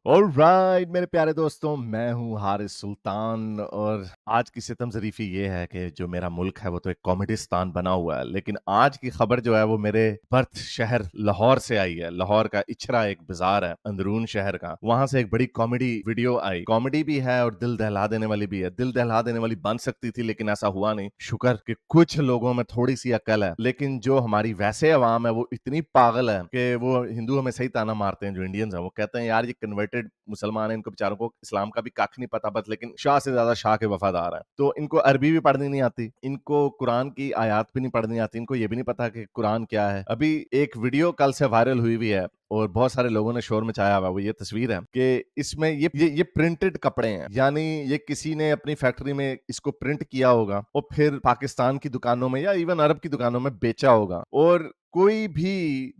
Alright मेरे प्यारे दोस्तों, मैं हूँ हारिस सुल्तान और आज की सितम ज़रीफ़ी ये है कि जो मेरा मुल्क है वो तो एक कॉमेडिस्तान बना हुआ है, लेकिन आज की खबर जो है वो मेरे बर्थ शहर लाहौर से आई है। लाहौर का इचरा एक बाजार है अंदरून शहर का, वहां से एक बड़ी कॉमेडी वीडियो आई। कॉमेडी भी है और दिल दहला देने वाली भी है। दिल दहला देने वाली बन सकती थी लेकिन ऐसा हुआ नहीं। शुक्र कि कुछ लोगों में थोड़ी सी अकल है, लेकिन जो हमारी वैसे अवाम है वो इतनी पागल है कि वो हिंदू हमें सही ताना मारते हैं। जो इंडियंस हैं वो कहते हैं यार ये कन्वर्टेड मुसलमान है, इनको बेचारों को इस्लाम का भी कख नहीं पता बस, लेकिन शाह से ज्यादा शाह के वफादार है। तो इनको अरबी भी पढ़नी नहीं आती, इनको कुरान की आयात भी नहीं पढ़नी आती, इनको ये भी नहीं पता कि कुरान क्या है। अभी एक वीडियो कल से वायरल हुई हुई है और बहुत सारे लोगों ने शोर मचाया हुआ। वो ये तस्वीर है कि इसमें ये प्रिंटेड कपड़े हैं, यानी ये किसी ने अपनी फैक्ट्री में इसको प्रिंट किया होगा और फिर पाकिस्तान की दुकानों में या इवन अरब की दुकानों में बेचा होगा। और कोई भी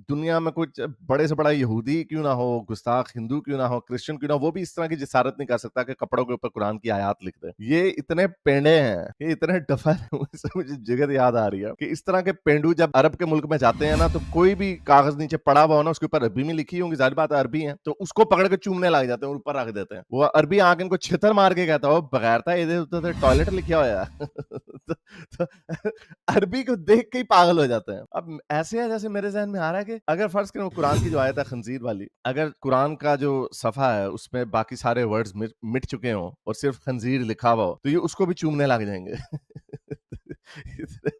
दुनिया में कुछ बड़े से बड़ा यहूदी क्यों ना हो, गुस्ताख हिंदू क्यों ना हो, क्रिश्चियन क्यों ना हो, वो भी इस तरह की जिसारत नहीं कर सकता कि कपड़ों के ऊपर कुरान की आयत लिख दे। ये इतने पेंडे हैं, ये इतने डफर हैं। मुझे जगत याद आ रही है कि इस तरह के पेंडू जब अरब के मुल्क में जाते हैं ना, तो कोई भी कागज नीचे पड़ा हुआ हो ना, उसके ऊपर अरबी में लिखी होंगी, जाहिर बात है अरबी है, तो उसको पकड़ के चूमने लग जाते हैं और ऊपर रख देते हैं। वो अरबी आके इनको छितर मार के कहता हो बगैर था इधर उधर टॉयलेट लिखा हुआ है। तो अरबी को देख के ही पागल हो जाते हैं। अब ऐसे है जैसे मेरे जहन में आ रहा है कि अगर फर्ज करें कुरान की जो आयत है खंजीर वाली, अगर कुरान का जो सफा है उसमें बाकी सारे वर्ड्स मिट चुके हों और सिर्फ खंजीर लिखा हुआ हो, तो ये उसको भी चूमने लग जाएंगे। इतने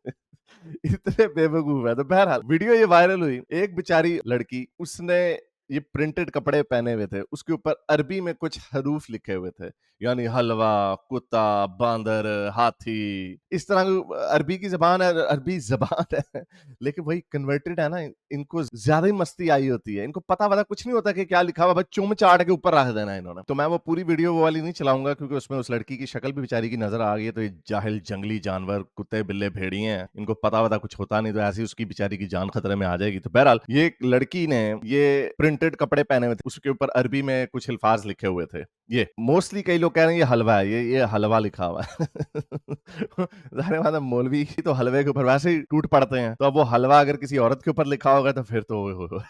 इतने बेवकूफ है। तो बहरहाल वीडियो ये वायरल हुई, एक बेचारी लड़की, उसने ये प्रिंटेड कपड़े पहने हुए थे, उसके ऊपर अरबी में कुछ हरूफ लिखे हुए थे, यानी हलवा, कुत्ता, बांदर, हाथी, इस तरह की अरबी की जबान है, अरबी जबान है। लेकिन वही कन्वर्टेड है ना, इनको ज्यादा ही मस्ती आई होती है, इनको पता वता कुछ नहीं होता कि क्या लिखा हुआ, बस चुम चाट के ऊपर रख देना इन्होंने। तो मैं वो पूरी वीडियो वो वाली नहीं चलाऊंगा क्योंकि उसमें उस लड़की की शक्ल भी बेचारी की नजर आ गई है। तो ये जाहिल जंगली जानवर, कुत्ते बिल्ले भेड़िए हैं, इनको पता वता कुछ होता नहीं, तो ऐसी उसकी बेचारी की जान खतरे में आ जाएगी। तो बहरहाल ये एक लड़की ने ये प्रिंटेड कपड़े पहने हुए थे, उसके ऊपर अरबी में कुछ अल्फाज लिखे हुए थे। ये मोस्टली कई लोग कह रहे हैं ये हलवा है, ये हलवा लिखा हुआ है। जाहिर बात है मौलवी तो हलवे के ऊपर वैसे ही टूट पड़ते हैं, तो अब वो हलवा अगर किसी औरत के ऊपर लिखा होगा तो फिर तो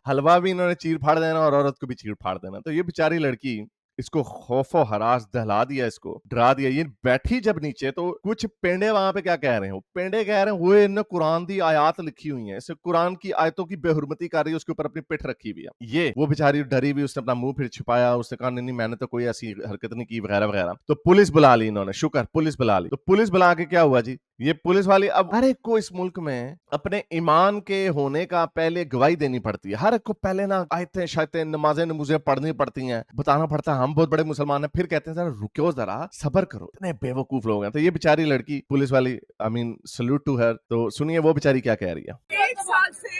हलवा भी इन्होंने चीर फाड़ देना और औरत को भी चीर फाड़ देना। तो ये बेचारी लड़की, इसको खौफो हरास दहला दिया, इसको डरा दिया। ये बैठी जब नीचे तो कुछ पेंडे वहां पे क्या कह रहे हैं, पेंडे कह रहे हैं वो इन्होंने कुरान की आयत लिखी हुई है, इसे कुरान की आयतों की बेहुरमती कर रही है, उसके ऊपर अपनी पिठ रखी हुई है। ये वो बेचारी डरी हुई, उसने अपना मुंह फिर छुपाया, उसने कहा नहीं नहीं मैंने तो कोई ऐसी हरकत नहीं की वगैरह वगैरह। तो पुलिस बुला ली इन्होंने, शुक्र पुलिस बुला ली। तो पुलिस बुला के क्या हुआ जी, ये पुलिस वाली अब हर एक को इस मुल्क में अपने ईमान के होने का पहले गवाही देनी पड़ती है। हर एक को पहले ना आयतें शायतें नमाजें नमूजें पढ़नी पड़ती हैं, बताना पड़ता है हम बहुत बड़े मुसलमान हैं, फिर कहते हैं जरा रुको जरा सब्र करो। इतने बेवकूफ लोग हैं। तो ये बेचारी लड़की पुलिस वाली, I mean salute to her. तो सुनिए वो बेचारी क्या कह रही है। 1 साल से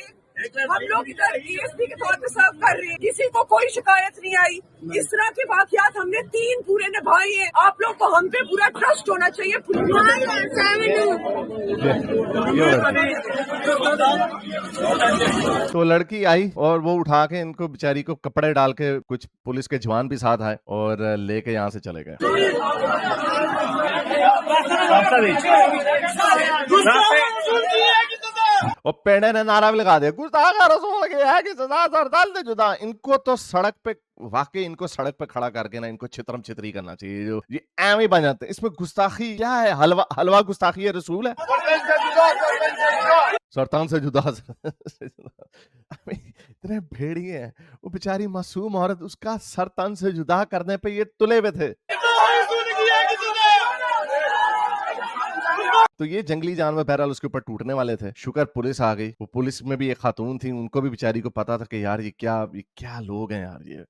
हम लोग इधर ईएसपी के तौर पे सर्व कर रहे हैं, किसी को कोई शिकायत नहीं आई। इस तरह के वाकयात हमने 3 पूरे निभाए हैं। आप लोग को हम पे पूरा ट्रस्ट होना चाहिए। तो लड़की आई और वो उठा के इनको बेचारी को कपड़े डाल के, कुछ पुलिस के जवान भी साथ आए और लेके यहाँ से चले गए। और पेड़े ने नारा भी लगा दिया गुस्ताख रसूल के है कि सजा सरदार से जुदा। इनको तो सड़क पे, वाकई इनको सड़क पे खड़ा करके ना इनको छित्रम छित्री करना चाहिए। जो ये एम ही बन जाते हैं, इसमें गुस्ताखी क्या है? हलवा हलवा गुस्ताखी है, रसूल है सरतान से जुदा। इतने भेड़िए हैं। वो बेचारी मासूम औरत, उसका सरतान से जुदा करने पे ये तुले हुए थे। तो ये जंगली जानवर बहरहाल उसके ऊपर टूटने वाले थे। शुक्र पुलिस आ गई। वो पुलिस में भी एक खातून थी, उनको भी बेचारी को पता था कि यार ये क्या लोग हैं यार ये।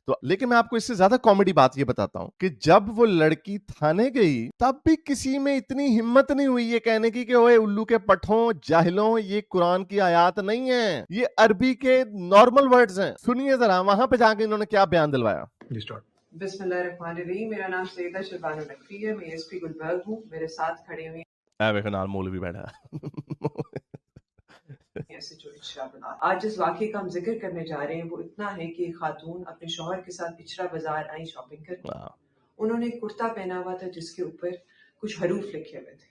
तो लेकिन मैं आपको इससे ज्यादा कॉमेडी बात ये बताता हूँ कि जब वो लड़की थाने गई तब भी किसी में इतनी हिम्मत नहीं हुई ये कहने की कि ओए उल्लू के पठों जाहिलों, ये कुरान की आयत नहीं है, ये अरबी के नॉर्मल वर्ड्स हैं। सुनिए जरा वहां पे जाके इन्होंने क्या बयान दिलवाया। बिस्मिल्लाहिर्रहमानिर्रहीम। मेरा नाम सईदा शरबानो नकवी है, मैं एसपी गुलबर्ग हूँ। मेरे साथ खड़े हुए नाल मौलवी बैठा। आज जिस वाक़े का हम जिक्र करने जा रहे हैं वो इतना है कि एक खातून अपने शौहर के साथ पिछड़ा बाजार आई शॉपिंग करने। उन्होंने एक कुर्ता पहना हुआ था जिसके ऊपर कुछ हरूफ लिखे हुए थे।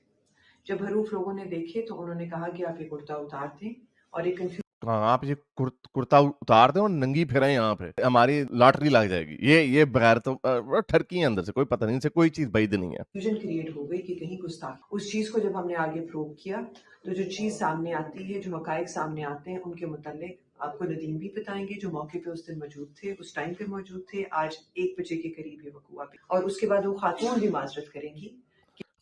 जब हरूफ लोगों ने देखे तो उन्होंने कहा कि आप ये कुर्ता उतार दें और एक آپ یہ کرتا اتار دیں اور ننگی پھریں یہاں پہ، ہماری لاٹری لگ جائے گی. یہ بغیر تو ٹھرکی ہیں اندر سے، کوئی پتہ نہیں، ان سے کوئی چیز بعید نہیں ہے. کنفیوژن کریٹ ہو گئی کہ کہیں گستاخ. اس چیز کو جب ہم نے آگے پروو کیا تو جو چیز سامنے آتی ہے، جو حقائق سامنے آتے ہیں، ان کے متعلق آپ کو ندیم بھی بتائیں گے جو موقع پہ اس دن موجود تھے، اس ٹائم پہ موجود تھے. آج 1 بجے کے قریب یہ وقوع بھی، اور اس کے بعد وہ خاتون بھی معذرت کریں گی.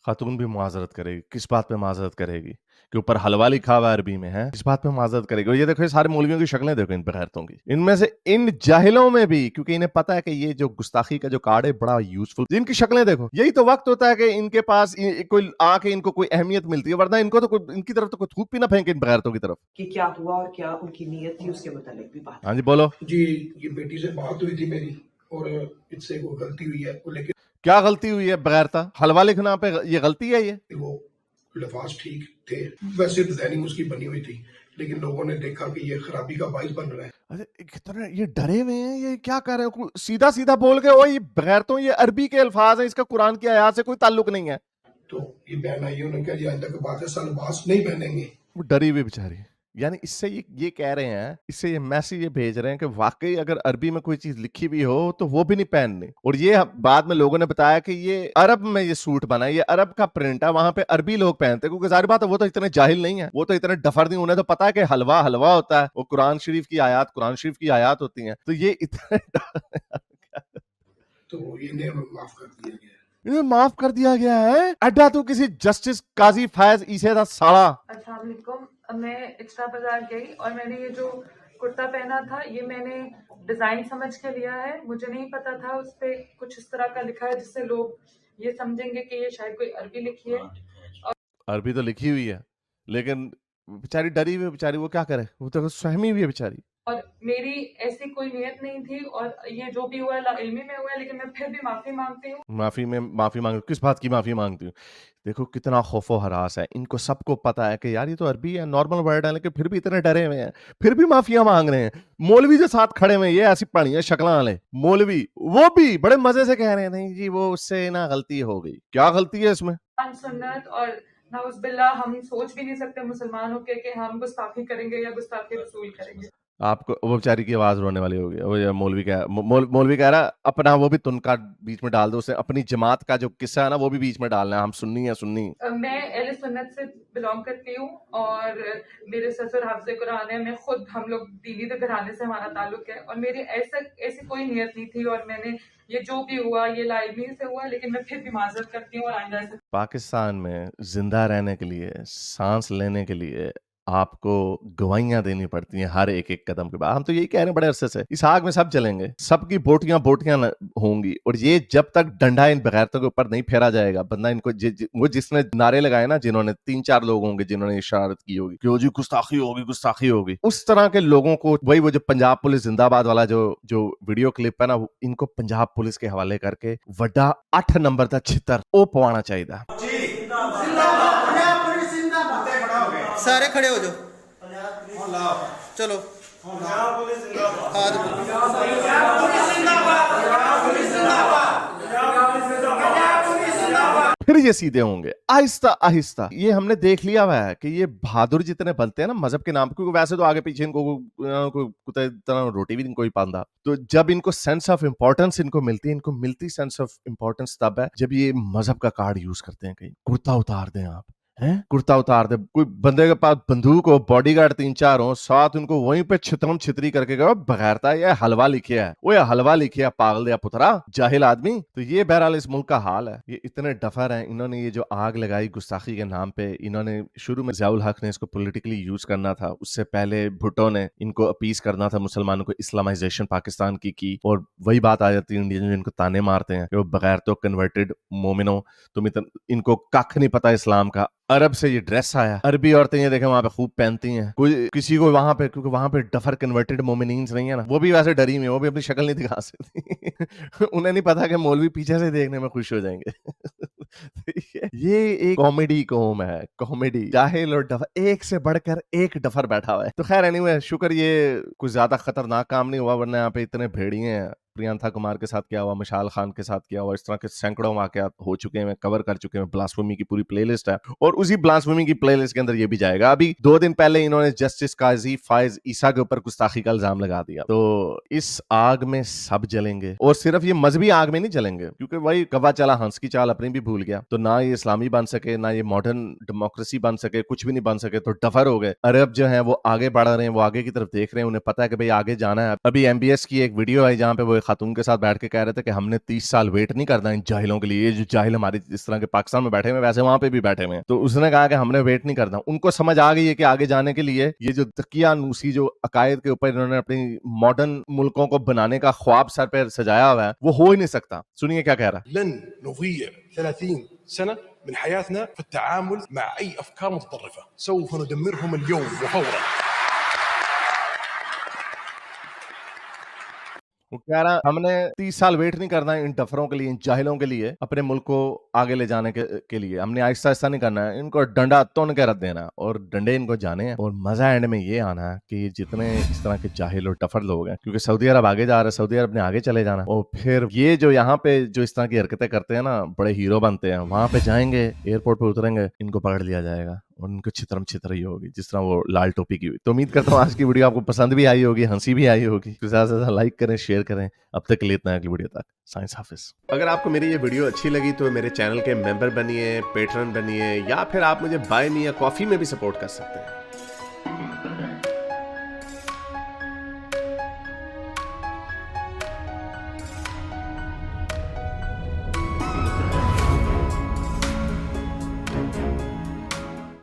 خاتون بھی معذرت کرے گی. کس بات پہ معذرت کرے گی؟ کہ اوپر حلوہ لکھا ہوا ہے عربی میں، ہے کس بات پہ معذرت کرے گی؟ اور یہ دیکھو یہ سارے مولویوں کی شکلیں دیکھو ان بغیرتوں کی، ان میں سے ان جاہلوں میں بھی، کیونکہ انہیں پتا ہے کہ یہ جو گستاخی کا جو کارڈ ہے بڑا یوزفل، جن کی شکلیں دیکھو، یہی تو وقت ہوتا ہے کہ ان کے پاس کوئی آ کے ان کو کوئی اہمیت ملتی ہے، ورنہ ان کو تو کوئی، ان کی طرف تو کوئی تھوک بھی نہ پھینکے ان بغیرتوں کی طرف. کہ کیا ہوا اور کیا ان کی نیت تھی، اس کے متعلق بھی بات. ہاں جی بولو. جی یہ بیٹی سے بات ہوئی تھی میری اور اس سے کوئی غلطی ہوئی ہے، لیکن کیا غلطی ہوئی ہے بغیرتا؟ حلوہ لکھنا پہ یہ غلطی ہے؟ یہ وہ لفاظ ٹھیک تھے، ویسے ڈیزائننگ اس کی بنی ہوئی تھی، لیکن لوگوں نے دیکھا کہ یہ خرابی کا باعث بن رہا ہے. کتنے یہ ڈرے ہوئے ہیں، یہ کیا کر رہے ہیں؟ سیدھا سیدھا بول کے، وہ یہ بغیرتوں، یہ عربی کے الفاظ ہیں، اس کا قرآن کی آیات سے کوئی تعلق نہیں ہے. تو یہ بہن آئی، انہوں نے کہا جی آئندہ کے بعد ایسا لباس نہیں پہنیں گے. وہ ڈری ہوئی بیچاری. یعنی اس سے یہ کہہ رہے ہیں، اس سے یہ میسج یہ بھیج رہے ہیں کہ واقعی اگر عربی میں کوئی چیز لکھی بھی ہو تو وہ بھی نہیں پہننی. اور یہ بعد میں لوگوں نے بتایا کہ یہ عرب میں یہ سوٹ بنا ہے، یہ عرب کا پرنٹ ہے، وہاں پہ عربی لوگ پہنتے ہیں، کیونکہ ظاہر بات ہے وہ تو اتنے جاہل نہیں ہیں، وہ تو اتنے ڈفر نہیں، انہیں تو پتا ہے کہ حلوہ حلوہ ہوتا ہے، وہ قرآن شریف کی آیات ہوتی ہیں. تو یہ اتنے تو انہیں معاف کر دیا گیا. انہیں معاف کر دیا گیا ہے. اڈا تو کسی جسٹس قاضی فیض عیسیٰ دا ساڑا. السلام علیکم. میں اچرا بازار گئی اور میں نے یہ جو کرتا پہنا تھا یہ میں نے ڈیزائن سمجھ کے لیا ہے. مجھے نہیں پتا تھا اس پہ کچھ اس طرح کا لکھا ہے جس سے لوگ یہ سمجھیں گے کہ یہ شاید کوئی عربی لکھی ہے. عربی تو لکھی ہوئی ہے، لیکن بیچاری ڈری ہوئی، بیچاری وہ کیا کرے، وہ تو سہمی ہوئی ہے بیچاری. اور میری ایسی کوئی نیت نہیں تھی اور یہ جو بھی ہوا ہے لا علمی میں ہوا ہے، لیکن میں پھر بھی معافی مانگتی ہوں. معافی مانگ، کس بات کی معافی مانگتی ہوں؟ دیکھو کتنا خوف و ہراس ہے ان کو، سب کو پتا ہے کہ یار یہ تو عربی ہے، نارمل ورڈ ہے، لیکن پھر بھی اتنے ڈرے ہوئے ہیں، پھر بھی معافیاں مانگ رہے ہیں. مولوی جو ساتھ کھڑے ہوئے، یہ ایسی پڑھی ہیں شکلاں والے مولوی، وہ بھی بڑے مزے سے کہہ رہے ہیں نہیں جی وہ اس سے نا غلطی ہو گئی. کیا غلطی ہے اس میں؟ سنت اور نعوذ باللہ ہم سوچ بھی نہیں سکتے مسلمان ہو کے کہ ہم گستاخی کریں گے یا گستاخی رسول کریں گے. آپ کو وہ بیچاری کی آواز رونے والی ہوگی. وہ مولوی کہہ رہا اپنا وہ بھی تنکا بیچ میں ڈال دو، اسے اپنی جماعت کا جو قصہ ہے نا وہ بھی بیچ میں ڈالنا ہے، ہم سنی ہے سنی. میں اہل سنت سے بلانگ کرتی ہوں اور میرے سسر حافظ قرآن ہے. میں خود، ہم لوگ دیوی گھرانے سے ہمارا تعلق ہے اور میری ایسی کوئی نیت نہیں تھی اور میں نے یہ جو بھی ہوا یہ لا علمی سے ہوا، لیکن میں پھر بھی معذرت کرتی ہوں اور آئندہ سے. پاکستان میں زندہ رہنے کے لیے، سانس لینے کے لیے آپ کو گواہیاں دینی پڑتی ہیں ہر ایک قدم کے بعد. ہم تو یہی کہہ رہے ہیں بڑے عرصے سے، اس آگ میں سب جلیں گے، سب کی بوٹیاں ہوں گی. اور یہ جب تک ڈنڈا ان بغیرتوں کے اوپر نہیں پھیرا جائے گا، بندہ ان کو وہ جس نے نعرے لگائے نا، جنہوں نے 3-4 لوگ ہوں گے جنہوں نے اشارت کی ہوگی کہ جی گستاخی ہوگی، اس طرح کے لوگوں کو وہی وہ جو پنجاب پولیس زندہ آباد والا جو ویڈیو کلپ ہے نا، ان کو پنجاب پولیس کے حوالے کر کے وڈا 8 نمبر دا چھتر او پوانا چاہیے. سارے کھڑے ہو جاؤ، چلو. پھر یہ سیدھے ہوں گے آہستہ آہستہ. یہ ہم نے دیکھ لیا ہوا ہے کہ یہ بہادر جتنے بنتے ہیں نا مذہب کے نام پہ، کیونکہ ویسے تو آگے پیچھے ان کو روٹی بھی کوئی پاندا. تو جب ان کو سینس آف امپورٹنس ان کو ملتی سینس آف امپورٹنس تب ہے جب یہ مذہب کا کارڈ یوز کرتے ہیں. کہیں کرتا اتار دیں آپ، کرتا اتار دے، کوئی بندے کے پاس بندوق ہو، باڈی گارڈ 3-4 ہوں ساتھ، ان کو وہیں پہ چھترم چھتری کر کے گئے بغیرتا یہ حلوہ لکھیا ہے، وہ یہ حلوہ لکھیا پاگل دیا پترا جاہل آدمی. تو یہ بہرحال اس ملک کا حال ہے. یہ اتنے ڈفر ہیں، انہوں نے یہ جو آگ لگائی گستاخی کے نام پہ، انہوں نے شروع میں ضیاء الحق نے اس کو پولیٹیکلی یوز کرنا تھا، اس سے پہلے بھٹو نے ان کو اپیز کرنا تھا مسلمانوں کو، اسلامائزیشن پاکستان کی. اور وہی بات آ جاتی ہے انڈین جن کو تانے مارتے ہیں کہ وہ بغیر تو کنورٹڈ مومنوں، تم ان کو کھ نہیں پتا اسلام کا. عرب سے یہ ڈریس آیا، عربی عورتیں یہ دیکھیں وہاں پہ خوب پہنتی ہیں، کوئی کسی کو وہاں پہ، کیونکہ وہاں پہ ڈفر کنورٹڈ مومنینز نہیں ہے نا، وہ بھی ویسے ڈری ہوئی ہیں، وہ بھی اپنی شکل نہیں دکھا سکتی. انہیں نہیں پتا کہ مولوی پیچھے سے دیکھنے میں خوش ہو جائیں گے. یہ ایک کامیڈی قوم ہے، کامیڈی. جاہل اور ڈفر، ایک سے بڑھ کر ایک ڈفر بیٹھا ہوا ہے. تو خیر اینی وے، شکر یہ کچھ زیادہ خطرناک کام نہیں ہوا، ورنہ یہاں پہ اتنے بھیڑیے ہیں प्रियंका कुमार के साथ किया हुआ, मिशाल खान के साथ किया हुआ, इस तरह के सैकड़ों वाकयात हो चुके हैं, कवर कर चुके हैं। ब्लास्फेमी की पूरी प्लेलिस्ट है और उसी ब्लास्फेमी की प्लेलिस्ट के अंदर ये भी जाएगा। अभी 2 दिन पहले इन्होंने जस्टिस काजी फायज ईसा के ऊपर गुस्ताखी का इल्जाम लगा दिया। तो इस आग में सब जलेंगे और सिर्फ ये मजहबी आग में नहीं जलेंगे, क्योंकि भाई कवा चला हंस की चाल अपनी भी भूल गया। तो ना ये इस्लामी बन सके, ना ये मॉडर्न डेमोक्रेसी बन सके, कुछ भी नहीं बन सके, तो डफर हो गए। अरब जो है वो आगे बढ़ रहे हैं, वो आगे की तरफ देख रहे हैं, उन्हें पता है कि भाई आगे जाना है। अभी MBS की एक वीडियो आई जहां पे वो एक खातून के साथ बैठ के कह रहे थे कि हमने 30 साल वेट नहीं करना इन जाहिलों के लिए। ये जो जाहिल हमारी इस तरह के पाकिस्तान में बैठे हुए वैसे वहां पे भी बैठे हुए हैं। तो उसने कहा कि हमने वेट नहीं करना। उनको समझ आ गई है कि आगे जाने के लिए ये जो तकियानूसी जो अकायद के ऊपर इन्होंने अपनी मॉडर्न मुल्कों को बनाने का ख्वाब सर पे सजाया हुआ है, वो हो ही नहीं सकता। सुनिए क्या कह रहा है। لن نضيع 30 سنة من حياتنا في التعامل مع أي أفكار متطرفة، سوف ندمرهم اليوم وفورا. वो कह रहा हमने 30 साल वेट नहीं करना है इन डफरों के लिए, इन जाहिलों के लिए, अपने मुल्क को आगे ले जाने के लिए। हमने आहिस्ता आहिस्ता नहीं करना है, इनको डंडा तोड़ के रख देना और डंडे इनको जाने हैं। और मजा एंड में ये आना है कि जितने इस तरह के जाहिल और डफर लोग हैं, क्योंकि सऊदी अरब आगे जा रहा है, सऊदी अरब ने आगे चले जाना, और फिर ये जो यहाँ पे जो इस तरह की हरकतें करते हैं ना, बड़े हीरो बनते हैं, वहां पे जाएंगे, एयरपोर्ट पे उतरेंगे, इनको पकड़ लिया जाएगा और उनको छितरम छितरी होगी, जिस तरह वो लाल टोपी की हुई। तो उम्मीद करता हूँ आज की वीडियो आपको पसंद भी आई होगी, हंसी भी आई होगी। तो ज्यादा से ज्यादा लाइक करें, शेयर करें। अब तक के लिए इतना है, अगली वीडियो तक साइंस हाफिज। अगर आपको मेरी ये वीडियो अच्छी लगी तो मेरे चैनल के मेंबर बनिए, पेट्रन बनिए, या फिर आप मुझे बाय मी या कॉफी में भी सपोर्ट कर सकते हैं।